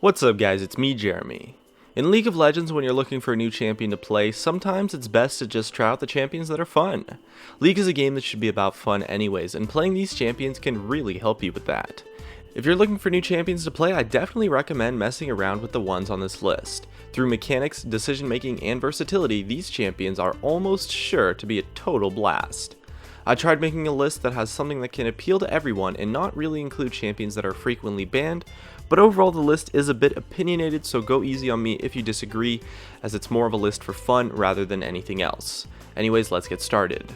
What's up guys, it's me Jeremy. In League of Legends, when you're looking for a new champion to play, sometimes it's best to just try out the champions that are fun. League is a game that should be about fun anyways, and playing these champions can really help you with that. If you're looking for new champions to play, I definitely recommend messing around with the ones on this list. Through mechanics, decision making, and versatility, these champions are almost sure to be a total blast. I tried making a list that has something that can appeal to everyone and not really include champions that are frequently banned, but overall the list is a bit opinionated, so go easy on me if you disagree, as it's more of a list for fun rather than anything else. Anyways, let's get started.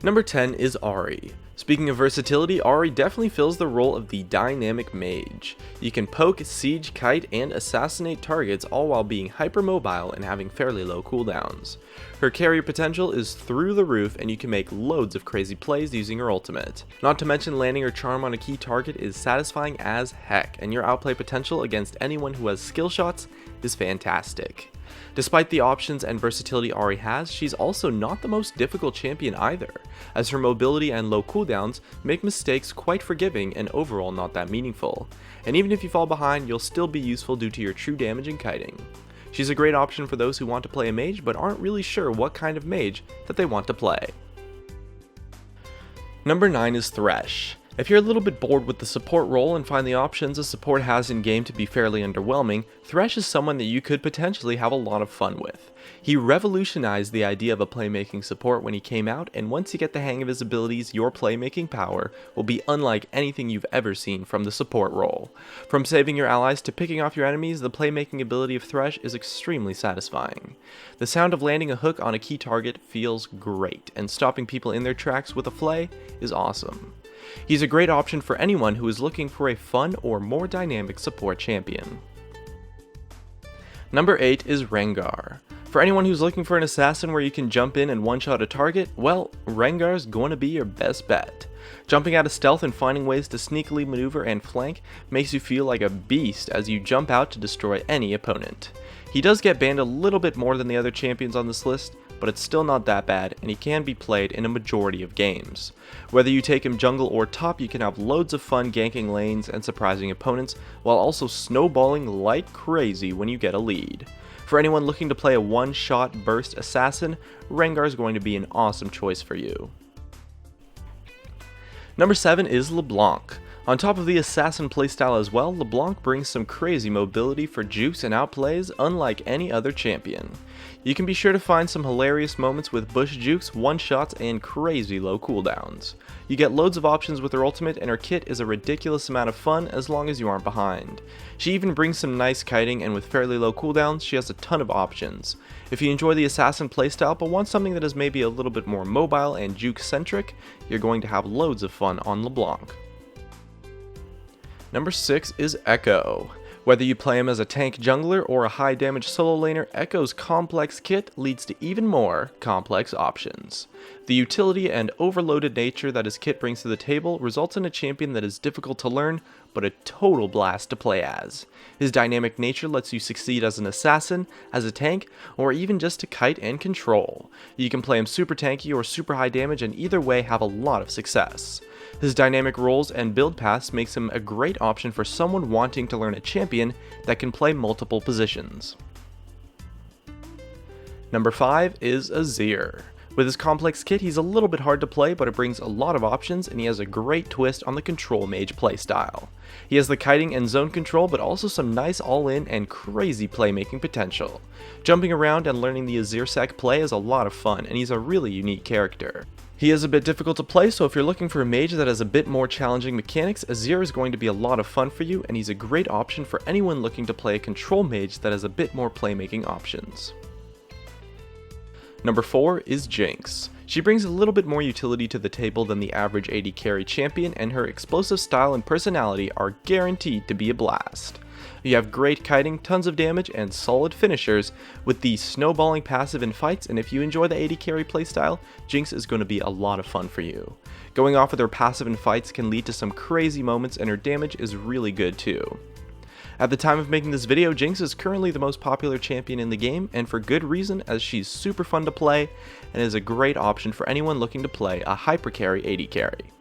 Number 10 is Ahri. Speaking of versatility, Ahri definitely fills the role of the dynamic mage. You can poke, siege, kite, and assassinate targets, all while being hypermobile and having fairly low cooldowns. Her carry potential is through the roof, and you can make loads of crazy plays using her ultimate. Not to mention, landing her charm on a key target is satisfying as heck, and your outplay potential against anyone who has skill shots is fantastic. Despite the options and versatility Ahri has, she's also not the most difficult champion either, as her mobility and low cooldowns make mistakes quite forgiving and overall not that meaningful. And even if you fall behind, you'll still be useful due to your true damage and kiting. She's a great option for those who want to play a mage but aren't really sure what kind of mage that they want to play. Number 9 is Thresh. If you're a little bit bored with the support role and find the options a support has in game to be fairly underwhelming, Thresh is someone that you could potentially have a lot of fun with. He revolutionized the idea of a playmaking support when he came out, and once you get the hang of his abilities, your playmaking power will be unlike anything you've ever seen from the support role. From saving your allies to picking off your enemies, the playmaking ability of Thresh is extremely satisfying. The sound of landing a hook on a key target feels great, and stopping people in their tracks with a flay is awesome. He's a great option for anyone who is looking for a fun or more dynamic support champion. Number 8 is Rengar. For anyone who's looking for an assassin where you can jump in and one-shot a target, well, Rengar's going to be your best bet. Jumping out of stealth and finding ways to sneakily maneuver and flank makes you feel like a beast as you jump out to destroy any opponent. He does get banned a little bit more than the other champions on this list, but it's still not that bad, and he can be played in a majority of games. Whether you take him jungle or top, you can have loads of fun ganking lanes and surprising opponents, while also snowballing like crazy when you get a lead. For anyone looking to play a one-shot burst assassin, Rengar is going to be an awesome choice for you. Number 7 is LeBlanc. On top of the assassin playstyle as well, LeBlanc brings some crazy mobility for jukes and outplays unlike any other champion. You can be sure to find some hilarious moments with bush jukes, one-shots, and crazy low cooldowns. You get loads of options with her ultimate, and her kit is a ridiculous amount of fun as long as you aren't behind. She even brings some nice kiting, and with fairly low cooldowns, she has a ton of options. If you enjoy the assassin playstyle but want something that is maybe a little bit more mobile and juke-centric, you're going to have loads of fun on LeBlanc. Number 6 is Echo. Whether you play him as a tank jungler or a high damage solo laner, Echo's complex kit leads to even more complex options. The utility and overloaded nature that his kit brings to the table results in a champion that is difficult to learn, but a total blast to play as. His dynamic nature lets you succeed as an assassin, as a tank, or even just to kite and control. You can play him super tanky or super high damage, and either way have a lot of success. His dynamic roles and build paths makes him a great option for someone wanting to learn a champion that can play multiple positions. Number 5 is Azir. With his complex kit, he's a little bit hard to play, but it brings a lot of options, and he has a great twist on the control mage playstyle. He has the kiting and zone control, but also some nice all-in and crazy playmaking potential. Jumping around and learning the Azir sec play is a lot of fun, and he's a really unique character. He is a bit difficult to play, so if you're looking for a mage that has a bit more challenging mechanics, Azir is going to be a lot of fun for you, and he's a great option for anyone looking to play a control mage that has a bit more playmaking options. Number 4 is Jinx. She brings a little bit more utility to the table than the average AD carry champion, and her explosive style and personality are guaranteed to be a blast. You have great kiting, tons of damage, and solid finishers with the snowballing passive in fights, and if you enjoy the AD carry playstyle, Jinx is going to be a lot of fun for you. Going off with her passive in fights can lead to some crazy moments, and her damage is really good too. At the time of making this video, Jinx is currently the most popular champion in the game, and for good reason, as she's super fun to play and is a great option for anyone looking to play a hyper carry AD carry.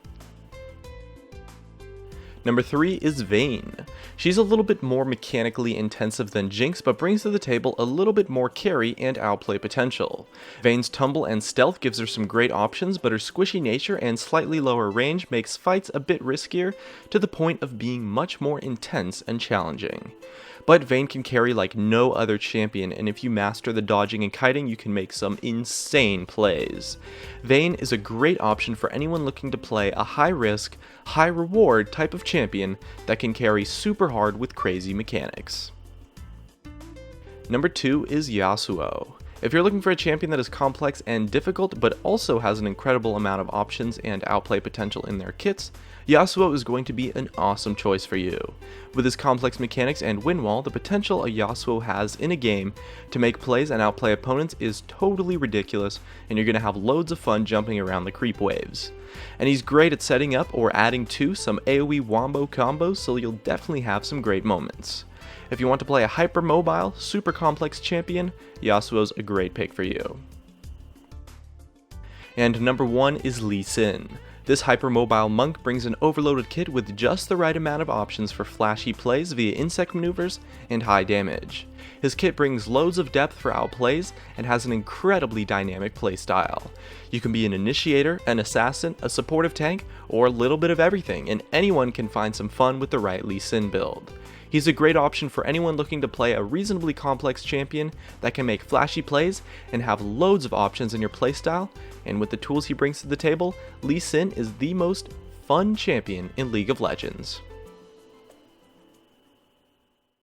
Number 3 is Vayne. She's a little bit more mechanically intensive than Jinx, but brings to the table a little bit more carry and outplay potential. Vayne's tumble and stealth gives her some great options, but her squishy nature and slightly lower range makes fights a bit riskier, to the point of being much more intense and challenging. But Vayne can carry like no other champion, and if you master the dodging and kiting, you can make some insane plays. Vayne is a great option for anyone looking to play a high risk, high reward type of champion that can carry super hard with crazy mechanics. Number 2 is Yasuo. If you're looking for a champion that is complex and difficult, but also has an incredible amount of options and outplay potential in their kits, Yasuo is going to be an awesome choice for you. With his complex mechanics and win wall, the potential a Yasuo has in a game to make plays and outplay opponents is totally ridiculous, and you're going to have loads of fun jumping around the creep waves. And he's great at setting up or adding to some AoE wombo combos, so you'll definitely have some great moments. If you want to play a hyper-mobile, super complex champion, Yasuo's a great pick for you. And number 1 is Lee Sin. This hyper-mobile monk brings an overloaded kit with just the right amount of options for flashy plays via insect maneuvers and high damage. His kit brings loads of depth for outplays and has an incredibly dynamic playstyle. You can be an initiator, an assassin, a supportive tank, or a little bit of everything, and anyone can find some fun with the right Lee Sin build. He's a great option for anyone looking to play a reasonably complex champion that can make flashy plays and have loads of options in your playstyle, and with the tools he brings to the table, Lee Sin is the most fun champion in League of Legends.